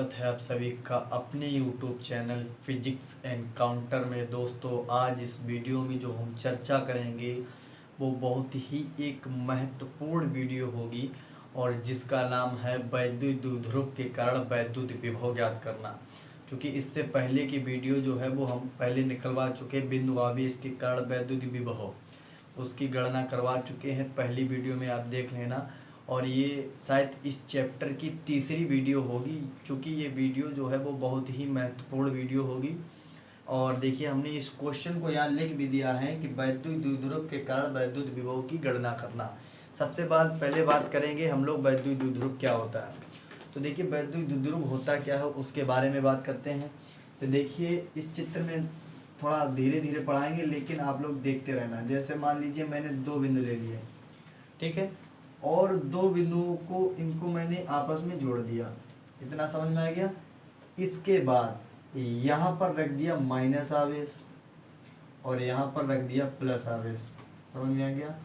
स्वागत है आप सभी का अपने YouTube चैनल फिजिक्स एनकाउंटर में। दोस्तों, आज इस वीडियो में जो हम चर्चा करेंगे वो बहुत ही एक महत्वपूर्ण वीडियो होगी और जिसका नाम है वैद्युत द्विध्रुव के कारण वैद्युत विभव ज्ञात करना। क्योंकि इससे पहले की वीडियो जो है वो हम पहले निकलवा चुके बिंदु आवेश के कारण वैद्युत विभव, उसकी गणना करवा चुके हैं। पहली वीडियो में आप देख लेना। और ये शायद इस चैप्टर की तीसरी वीडियो होगी, क्योंकि ये वीडियो जो है वो बहुत ही महत्वपूर्ण वीडियो होगी। और देखिए, हमने इस क्वेश्चन को यहाँ लिख भी दिया है कि वैद्युत द्विध्रुव के कारण वैद्युत विभव की गणना करना। सबसे पहले बात करेंगे हम लोग वैद्युत द्विध्रुव क्या होता है। तो देखिए, वैद्युत द्विध्रुव होता क्या है उसके बारे में बात करते हैं। तो देखिए, इस चित्र में थोड़ा धीरे धीरे पढ़ाएंगे, लेकिन आप लोग देखते रहना। जैसे मान लीजिए मैंने दो बिंदु ले लिए, ठीक है, और दो बिंदुओं को इनको मैंने आपस में जोड़ दिया। इतना समझ में आ गया। इसके बाद यहाँ पर रख दिया माइनस आवेश और यहाँ पर रख दिया प्लस आवेश। समझ में आ गया।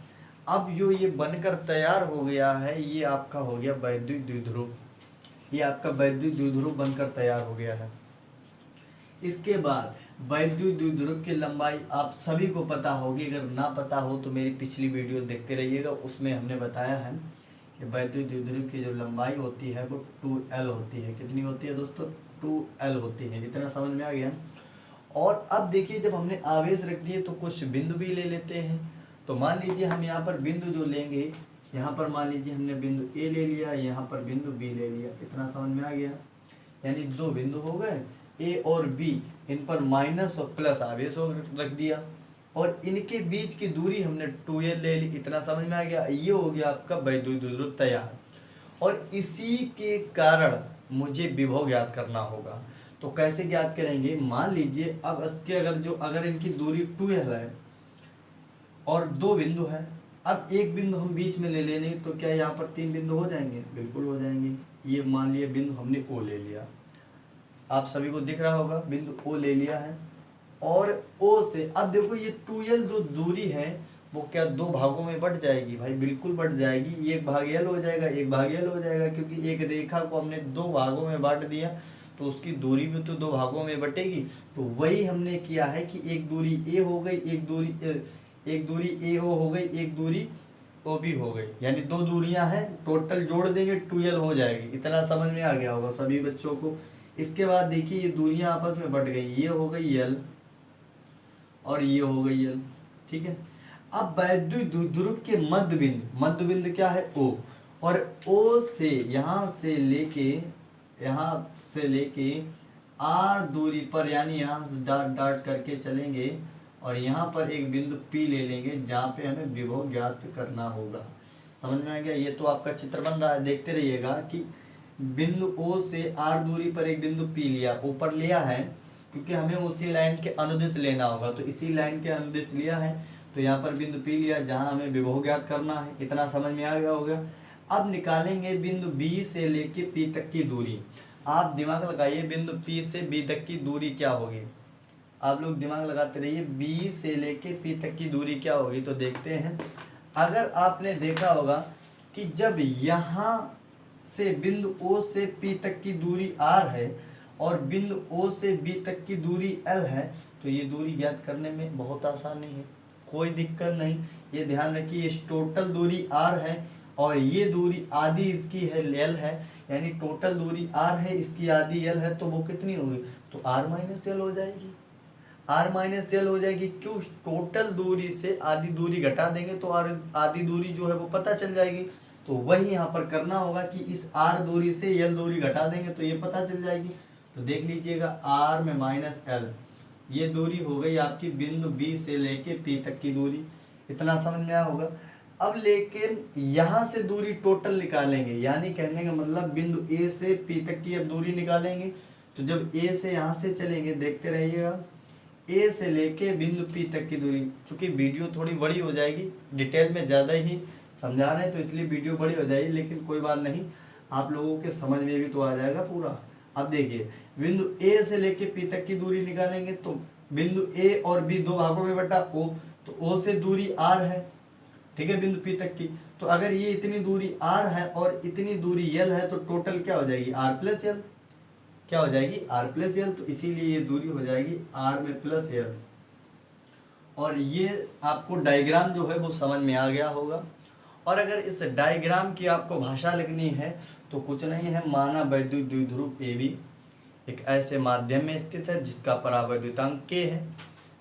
अब जो ये बनकर तैयार हो गया है ये आपका हो गया वैद्युत द्विध्रुव। ये आपका वैद्युत द्विध्रुव बनकर तैयार हो गया है। इसके बाद वैद्युत द्विध्रुव की लंबाई आप सभी को पता होगी। अगर ना पता हो तो मेरी पिछली वीडियो देखते रहिएगा, उसमें हमने बताया है कि वैद्युत द्विध्रुव की जो लंबाई होती है वो 2L होती है। कितनी होती है दोस्तों? 2L होती है। इतना समझ में आ गया। और अब देखिए, जब हमने आवेश रख दिए तो कुछ बिंदु भी ले लेते हैं। तो मान लीजिए हम यहाँ पर बिंदु जो लेंगे, यहाँ पर मान लीजिए हमने बिंदु ए ले लिया, यहाँ पर बिंदु बी ले लिया। इतना समझ में आ गया। यानी दो बिंदु हो गए ए और बी, इन पर माइनस और प्लस आवेश रख दिया और इनके बीच की दूरी हमने 2L ले ली। इतना समझ में आ गया। ये हो गया आपका वैद्युत द्विध्रुव तैयार। और इसी के कारण मुझे विभव ज्ञात करना होगा। तो कैसे ज्ञात करेंगे? मान लीजिए अब इसके अगर इनकी दूरी 2L है और दो बिंदु है, अब एक बिंदु हम बीच में ले लेंगे तो क्या यहाँ पर तीन बिंदु हो जाएंगे? बिल्कुल हो जाएंगे। ये मान लिया बिंदु हमने ओ ले लिया, आप सभी को दिख रहा होगा, बिंदु ओ ले लिया है। और ओ से अब देखो ये 2L जो दूरी है वो क्या दो भागों में बट जाएगी? भाई बिल्कुल बट जाएगी। एक भाग L हो जाएगा, एक भाग L हो जाएगा, क्योंकि एक रेखा को हमने दो भागों में बांट दिया तो उसकी दूरी भी तो दो भागों में बटेगी। तो वही हमने किया है कि एक दूरी ए हो गई, एक दूरी ए ओ हो गई, एक दूरी ओ बी हो गई। यानी दो दूरियां हैं, टोटल जोड़ देंगे 2L हो जाएगी। इतना समझ में आ गया होगा सभी बच्चों को। इसके बाद देखिए ये दूरियां आपस में बढ़ गई, ये हो गई L और ये हो गई L, ठीक है। अब वैद्युत द्विध्रुव के मध्य बिंदु क्या है? O। और O से यहाँ से लेके R दूरी पर, यानी यहाँ से डॉट करके चलेंगे और यहाँ पर एक बिंदु P ले लेंगे जहाँ पे हमें विभव ज्ञात करना होगा। समझ में आ गया। ये तो आपका चित्र बन रहा है, देखते रहिएगा कि बिंदु O से R दूरी पर एक बिंदु P लिया, ऊपर लिया है क्योंकि हमें उसी लाइन के अनुदिश लेना होगा। तो इसी लाइन के अनुदिश लिया है, तो यहाँ पर बिंदु P लिया जहाँ हमें विभव ज्ञात करना है। इतना समझ में आ गया होगा। अब निकालेंगे बिंदु B से लेके P तक की दूरी। आप दिमाग लगाइए, बिंदु P से B तक की दूरी क्या होगी? आप लोग दिमाग लगाते रहिए, B से लेके P तक की दूरी क्या होगी। तो देखते हैं। अगर आपने देखा होगा कि जब यहाँ से बिंदु O से P तक की दूरी R है और बिंदु O से B तक की दूरी L है, तो ये दूरी ज्ञात करने में बहुत आसानी है, कोई दिक्कत नहीं। ये ध्यान रखिए, इस टोटल दूरी R है और ये दूरी आधी इसकी है L है, यानी टोटल दूरी R है, इसकी आधी L है, तो वो कितनी होगी? तो R माइनस L हो जाएगी। R माइनस L हो जाएगी। क्यों? टोटल दूरी से आधी दूरी घटा देंगे तो आधी दूरी जो है वो पता चल जाएगी। तो वही यहाँ पर करना होगा कि इस R दूरी से L दूरी घटा देंगे तो ये पता चल जाएगी। तो देख लीजिएगा, R में माइनस L, ये दूरी हो गई आपकी बिंदु B से लेके P तक की दूरी। इतना समझ में आया होगा। अब लेकिन यहाँ से दूरी टोटल निकालेंगे, यानी कहने का मतलब बिंदु A से P तक की अब दूरी निकालेंगे। तो जब A से यहाँ से चलेंगे, देखते रहिएगा, A से लेके बिंदु P तक की दूरी, चूँकि वीडियो थोड़ी बड़ी हो जाएगी, डिटेल में ज़्यादा ही समझा रहे हैं तो इसलिए वीडियो बड़ी हो जाएगी, लेकिन कोई बात नहीं, आप लोगों के समझ में भी तो आ जाएगा पूरा। अब देखिए, बिंदु A से लेके P तक की दूरी निकालेंगे तो बिंदु A और B दो भागों में बटा O, तो O से दूरी R है, ठीक है, बिंदु P तक की। तो अगर ये इतनी दूरी R है और इतनी दूरी L है तो टोटल क्या हो जाएगी? R plus L। क्या हो जाएगी आर प्लस एल, तो इसीलिए ये दूरी हो जाएगी आर में प्लस एल। और ये आपको डायग्राम जो है वो समझ में आ गया होगा। और अगर इस डायग्राम की आपको भाषा लिखनी है तो कुछ नहीं है, माना वैद्युत द्विध्रुव ए बी एक ऐसे माध्यम में स्थित है जिसका परावैद्युतांक k है।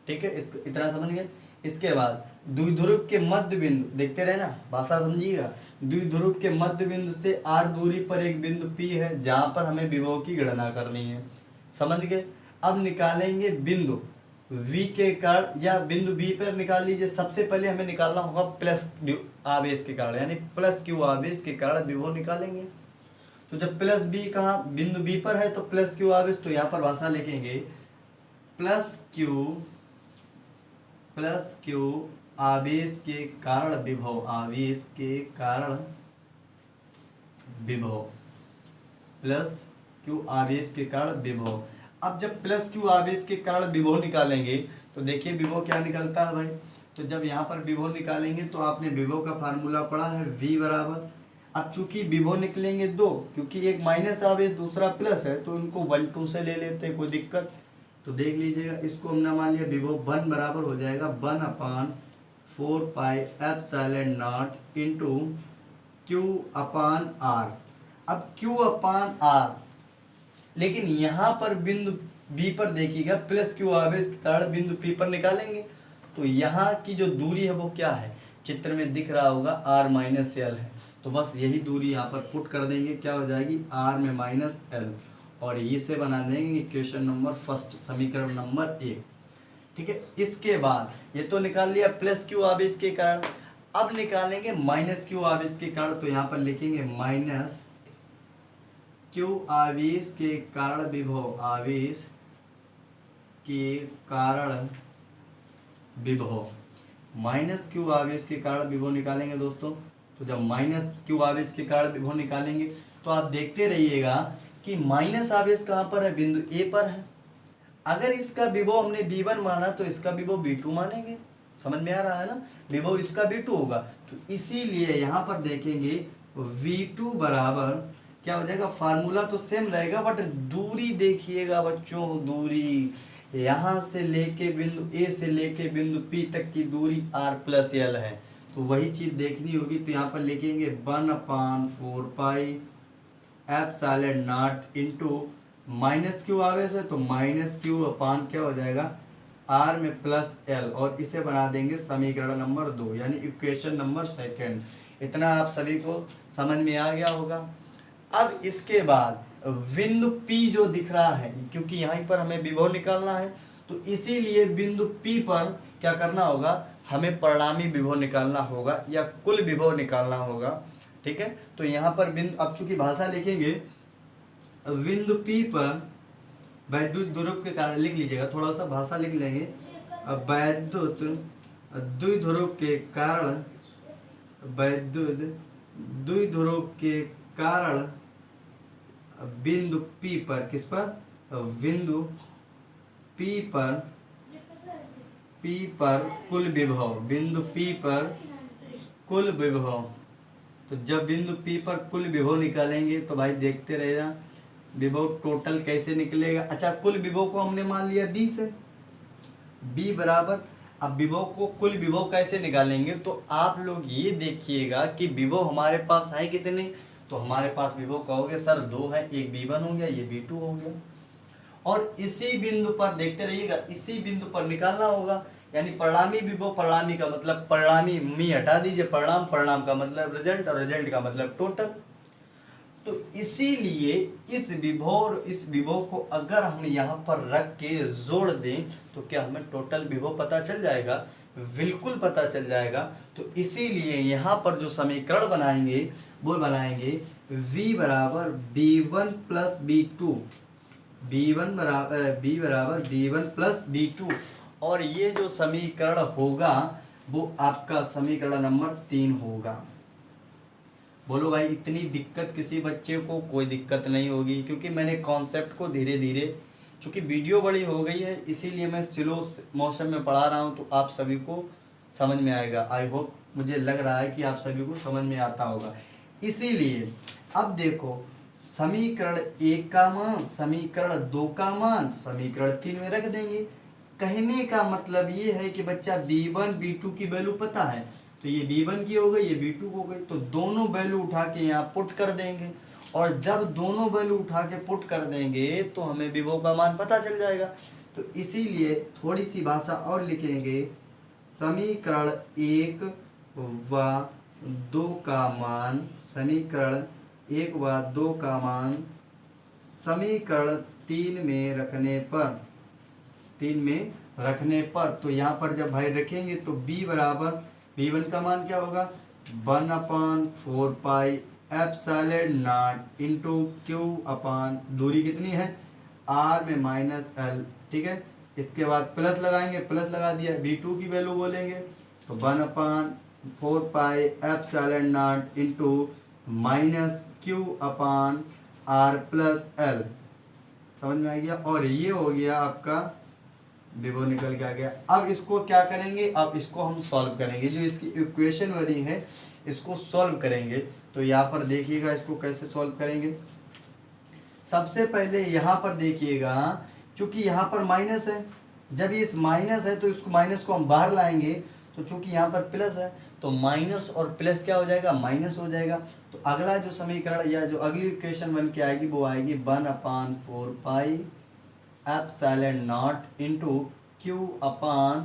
ठीक है, इसको इतना समझ गए। इसके बाद द्विध्रुव के मध्य बिंदु, देखते रहे ना, भाषा समझिएगा। द्विध्रुव के मध्य बिंदु से r दूरी पर एक बिंदु P है जहां पर हमें विभव की गणना करनी है। समझ गए। अब निकालेंगे बिंदु V के कारण, या बिंदु B पर निकाल लीजिए। सबसे पहले हमें निकालना होगा प्लस आवेश के कारण, यानी प्लस Q आवेश के कारण विभव निकालेंगे। तो जब प्लस B कहाँ बिंदु B पर है तो प्लस Q आवेश, तो यहाँ पर भाषा लिखेंगे प्लस Q आवेश के कारण विभव, आवेश के कारण विभव, प्लस Q आवेश के कारण विभव। अब जब प्लस Q आवेश के कारण विभव निकालेंगे तो देखिए विभव क्या निकलता है भाई। तो जब यहाँ पर विभव निकालेंगे तो आपने विभव का फार्मूला पढ़ा है V बराबर, अब चूंकि विभव निकलेंगे दो, क्योंकि एक माइनस आवेश दूसरा प्लस है तो इनको 1 2 से ले लेते हैं, कोई दिक्कत। तो देख लीजिएगा, इसको हमने मान लिया विभव 1 बराबर हो जाएगा 1/4 pi epsilon not into Q upon R। अब Q अपान R, लेकिन यहाँ पर बिंदु B पर देखिएगा प्लस Q आवेश के कारण बिंदु P पर निकालेंगे तो यहाँ की जो दूरी है वो क्या है, चित्र में दिख रहा होगा R माइनस एल है। तो बस यही दूरी यहाँ पर पुट कर देंगे, क्या हो जाएगी R में माइनस एल, और इसे बना देंगे इक्वेशन नंबर फर्स्ट, समीकरण नंबर 1। ठीक है, इसके बाद ये तो निकाल लिया प्लस Q आवेश के कारण। अब निकालेंगे माइनस Q आवेश के कारण, तो यहाँ पर लिखेंगे माइनस Q आवेश के कारण विभव, आवेश के कारण विभव, माइनस Q आवेश के कारण विभव निकालेंगे दोस्तों। तो जब माइनस Q आवेश के कारण विभव निकालेंगे तो आप देखते रहिएगा कि माइनस आवेश कहाँ पर है, बिंदु A पर है। अगर इसका विभव हमने V1 माना तो इसका विभव V2 मानेंगे। समझ में आ रहा है ना, विभव इसका V2 होगा। तो इसीलिए यहाँ पर देखेंगे V2 बराबर क्या हो जाएगा, फार्मूला तो सेम रहेगा बट दूरी देखिएगा बच्चों, दूरी यहाँ से लेके बिंदु A से लेके बिंदु P तक की दूरी R प्लस एल है, तो वही चीज देखनी होगी। तो यहाँ पर लिखेंगे 1/4 pi epsilon not into minus Q आवेश है तो माइनस Q अपान क्या हो जाएगा R में प्लस एल, और इसे बना देंगे समीकरण नंबर 2 यानी इक्वेशन नंबर 2। इतना आप सभी को समझ में आ गया होगा। अब इसके बाद बिंदु P जो दिख रहा है, क्योंकि यहाँ पर हमें विभव निकालना है तो इसीलिए बिंदु P पर क्या करना होगा, हमें परिणामी विभव निकालना होगा या कुल विभव निकालना होगा। ठीक है, तो यहाँ पर बिंदु, अब चूंकि भाषा लिखेंगे बिंदु P पर वैद्युत ध्रुव के कारण, लिख लीजिएगा थोड़ा सा भाषा लिख लेंगे, वैद्युत द्विध्रुव के कारण, वैद्युत द्विध्रुव के कारण बिंदु P पर, किस पर, बिंदु P पर कुल विभव, बिंदु P पर कुल विभव। तो जब बिंदु P पर कुल विभव निकालेंगे तो भाई देखते रहेगा विभव टोटल कैसे निकलेगा। अच्छा, कुल विभव को हमने मान लिया B से, B बराबर, अब विभव को कुल विभव कैसे निकालेंगे, तो आप लोग ये देखिएगा कि विभव हमारे पास है कितने, तो हमारे पास विभव कहोगे सर 2 है, एक V1 हो गया, ये V2 हो गया। और इसी बिंदु पर देखते रहिएगा, इसी बिंदु पर निकालना होगा, यानी परिणामी विभव, परिणामी का मतलब परिणामी मी हटा दीजिए, परिणाम, परिणाम का मतलब रिजल्ट और रिजल्ट का मतलब टोटल। तो इसीलिए इस विभव और इस विभव को अगर हम यहाँ पर रख के जोड़ दें तो क्या हमें टोटल विभव पता चल जाएगा, बिल्कुल पता चल जाएगा। तो इसीलिए यहाँ पर जो समीकरण बनाएंगे वो बनाएंगे V बराबर B1 प्लस B2, B1 बराबर B1 प्लस B2, और ये जो समीकरण होगा वो आपका समीकरण नंबर 3 होगा। बोलो भाई, इतनी दिक्कत किसी बच्चे को कोई दिक्कत नहीं होगी, क्योंकि मैंने कॉन्सेप्ट को धीरे धीरे, चूँकि वीडियो बड़ी हो गई है इसीलिए मैं स्लो मोशन में पढ़ा रहा हूँ, तो आप सभी को समझ में आएगा। आई होप, मुझे लग रहा है कि आप सभी को समझ में आता होगा। इसीलिए अब देखो समीकरण 1 का मान, समीकरण 2 का मान समीकरण 3 में रख देंगे। कहने का मतलब ये है कि बच्चा b1 b2 की वैल्यू पता है, तो ये b1 की हो गई, ये b2 हो गई, तो दोनों वैल्यू उठा के यहाँ पुट कर देंगे। और जब दोनों वैल्यू उठा के पुट कर देंगे तो हमें विभव का मान पता चल जाएगा। तो इसीलिए थोड़ी सी भाषा और लिखेंगे, समीकरण 1 व 2 का मान, समीकरण 1 व 2 का मान समीकरण 3 में रखने पर, 3 में रखने पर, तो यहाँ पर जब भाई रखेंगे तो b बराबर, b1 का मान क्या होगा 1/4 pi epsilon not into Q upon, दूरी कितनी है r में -l, ठीक है। इसके बाद प्लस लगाएंगे, प्लस लगा दिया, b2 की वैल्यू बोलेंगे तो 1/4 pi epsilon not into -q upon r plus l, समझ में आ गया। और ये हो गया आपका विभव निकल के आ गया। अब इसको क्या करेंगे, अब इसको हम सॉल्व करेंगे, जो इसकी इक्वेशन बनी है इसको सॉल्व करेंगे। तो यहाँ पर देखिएगा इसको कैसे सॉल्व करेंगे। सबसे पहले यहाँ पर देखिएगा, चूंकि यहाँ पर माइनस है, जब ये इस माइनस है तो इसको माइनस को हम बाहर लाएंगे, तो चूंकि यहाँ पर प्लस है तो माइनस और प्लस क्या हो जाएगा, माइनस हो जाएगा। तो अगला जो समीकरण या जो अगली इक्वेशन बन के आएगी वो आएगी 1/4 pi epsilon not into Q upon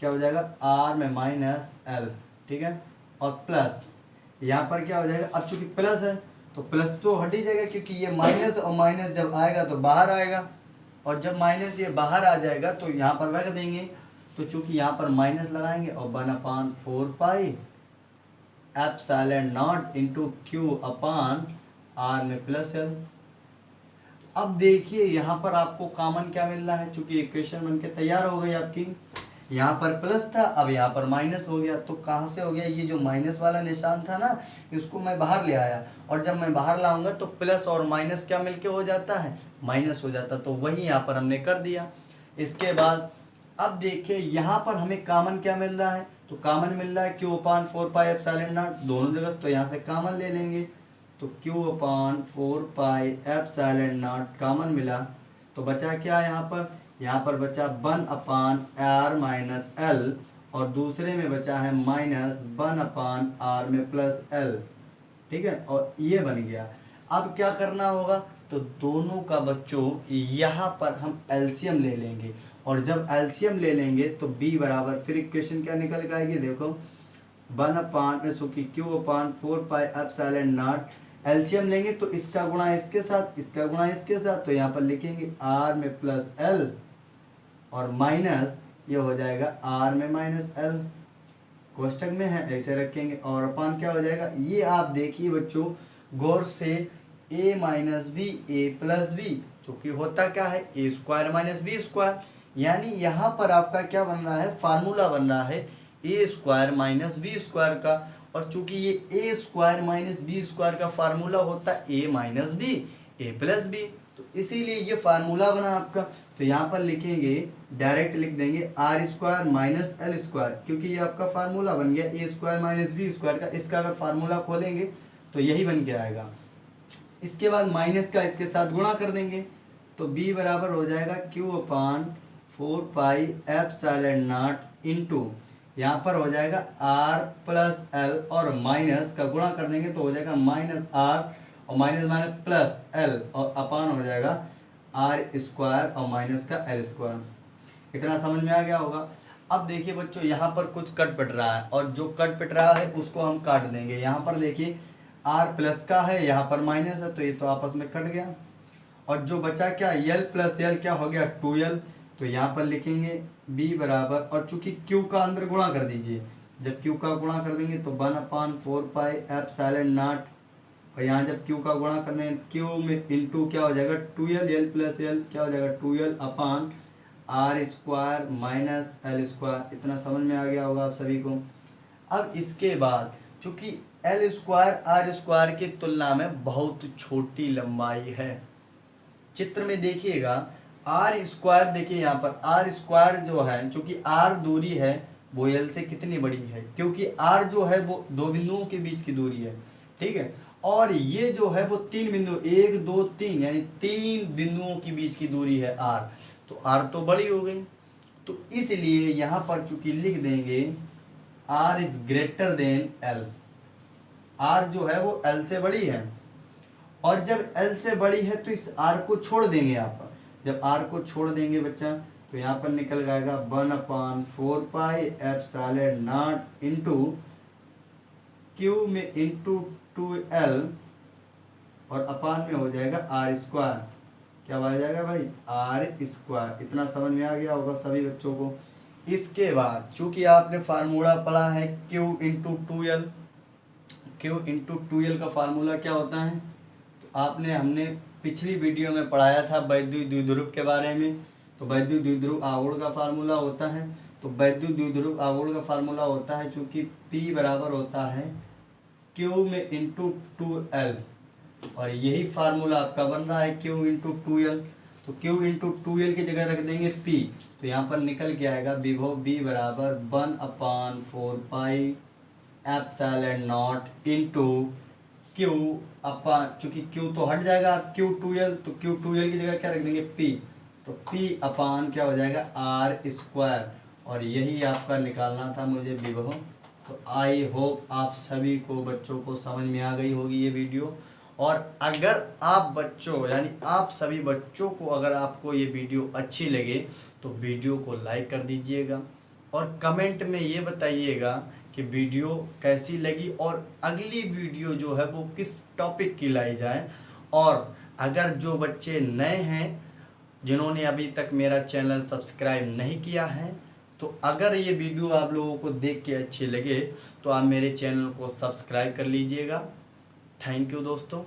क्या हो जाएगा r में -l, ठीक है। और प्लस यहाँ पर क्या हो जाएगा, अब चूंकि प्लस है तो प्लस तो हट ही जाएगा, क्योंकि ये माइनस और माइनस जब आएगा तो बाहर आएगा, और जब माइनस ये बाहर आ जाएगा तो यहाँ पर रख देंगे। तो चूंकि यहाँ पर माइनस लगाएंगे और 1/4 pi epsilon not into Q upon r में +l। अब देखिए यहाँ पर आपको कॉमन क्या मिल रहा है, चूंकि इक्वेशन बनके तैयार हो गई आपकी, यहाँ पर प्लस था अब यहाँ पर माइनस हो गया। तो कहाँ से हो गया, ये जो माइनस वाला निशान था ना इसको मैं बाहर ले आया, और जब मैं बाहर लाऊंगा तो प्लस और माइनस क्या मिलके हो जाता है, माइनस हो जाता। तो वही यहाँ पर हमने कर दिया। इसके बाद अब देखिए यहाँ पर हमें कॉमन क्या मिल रहा है, तो कॉमन मिल रहा है q/4 पाई एप्सिलॉन नॉट, दोनों जगह, तो यहाँ से कॉमन ले लेंगे। तो q/4 pi epsilon not common मिला, तो बचा क्या यहाँ पर बचा 1/r माइनस l, और दूसरे में बचा है -1/r में +l, ठीक है। और ये बन गया। अब क्या करना होगा, तो दोनों का बच्चों यहाँ पर हम एलसीएम ले लेंगे, और जब एलसीएम ले लेंगे तो b बराबर, फिर इक्वेशन क्या निकल के आएगी, देखो 1/q/4 pi epsilon not, LCM लेंगे तो इसका गुणा इसके साथ, इसका गुणा इसके साथ, तो यहाँ पर लिखेंगे r में +l और माइनस ये हो जाएगा r में -l, कोष्टक में है ऐसे रखेंगे, और अपान क्या हो जाएगा, ये आप देखिए बच्चों गौर से a minus B A plus B, चूँकि होता क्या है a² माइनस b², यानी यहाँ पर आपका क्या बन रहा है, फार्मूला बन रहा है a² माइनस b² का, और चूंकि ये a² माइनस b² का फार्मूला होता है a minus B A plus B, तो इसीलिए ये फार्मूला बना आपका। तो यहाँ पर लिखेंगे, डायरेक्ट लिख देंगे r² माइनस l², क्योंकि ये आपका फार्मूला बन गया a² माइनस b² का, इसका अगर फार्मूला खोलेंगे तो यही बन के आएगा। इसके बाद माइनस का इसके साथ गुणा कर देंगे, तो b बराबर हो जाएगा q/4 pi epsilon not into, यहाँ पर हो जाएगा r प्लस l, और माइनस का गुणा कर देंगे तो हो जाएगा -r और माइनस प्लस l, और अपान हो जाएगा r² और माइनस का l²। इतना समझ में आ गया होगा। अब देखिए बच्चों यहाँ पर कुछ कट पिट रहा है, और जो कट पिट रहा है उसको हम काट देंगे। यहाँ पर देखिए r प्लस का है, यहाँ पर माइनस है, तो ये तो आपस में कट गया, और जो बचा क्या l प्लस l क्या हो गया 2l, तो यहाँ पर लिखेंगे b बराबर, और चूंकि q का अंदर गुणा कर दीजिए, जब q का गुणा कर देंगे तो 1/4 पाई एप्सिलॉन नॉट, और यहाँ जब q का गुणा कर देंगे q में इंटू क्या हो जाएगा 2l, l प्लस l क्या हो जाएगा 2l अपान r² माइनस l²। इतना समझ में आ गया होगा आप सभी को। अब इसके बाद चूंकि l² r² की तुलना में बहुत छोटी लंबाई है, चित्र में देखिएगा r² देखिए यहाँ पर r² जो है, चूंकि r दूरी है वो l से कितनी बड़ी है, क्योंकि r जो है वो दो बिंदुओं के बीच की दूरी है, ठीक है। और ये जो है वो 3 बिंदु 1 2 3 यानी 3 बिंदुओं के बीच की दूरी है r। तो r तो बड़ी हो गई, तो इसलिए यहाँ पर चूंकि लिख देंगे r is greater than l। r जो है वो l से बड़ी है, और जब l से बड़ी है तो इस r को छोड़ देंगे यहाँ पर। जब r को छोड़ देंगे बच्चा तो यहाँ पर निकल जाएगा 1/4 pi epsilon not into Q में इंटू 2l और अपान में हो जाएगा r स्क्वायर। क्या आ जाएगा भाई? r square. इतना समझ में आ गया होगा सभी बच्चों को। इसके बाद चूंकि आपने फार्मूला पढ़ा है q into 2l, q into 2l का फार्मूला क्या होता है? तो हमने पिछली वीडियो में पढ़ाया था वैद्युत द्विध्रुव के बारे में। तो वैद्युत द्विध्रुव आघूर्ण का फार्मूला होता है, तो वैद्युत द्विध्रुव आघूर्ण का फार्मूला होता है चूंकि P बराबर होता है Q में इंटू 2l, और यही फार्मूला आपका बन रहा है Q इंटू 2l। तो Q इंटू 2l की जगह रख देंगे P, तो यहाँ पर निकल के आएगा विभव B बराबर 1/4 pi epsilon not into Q अपान, चूंकि Q तो हट जाएगा Q2l, तो Q2l की जगह क्या रख देंगे P, तो P अपान क्या हो जाएगा r स्क्वायर। और यही आपका निकालना था मुझे विभव। तो आई होप आप सभी को बच्चों को समझ में आ गई होगी ये वीडियो। और अगर आप बच्चों यानी आप सभी बच्चों को अगर आपको ये वीडियो अच्छी लगे तो वीडियो को लाइक कर दीजिएगा, और कमेंट में ये बताइएगा कि वीडियो कैसी लगी और अगली वीडियो जो है वो किस टॉपिक की लाई जाए। और अगर जो बच्चे नए हैं जिन्होंने अभी तक मेरा चैनल सब्सक्राइब नहीं किया है, तो अगर ये वीडियो आप लोगों को देख के अच्छे लगे तो आप मेरे चैनल को सब्सक्राइब कर लीजिएगा। थैंक यू दोस्तों।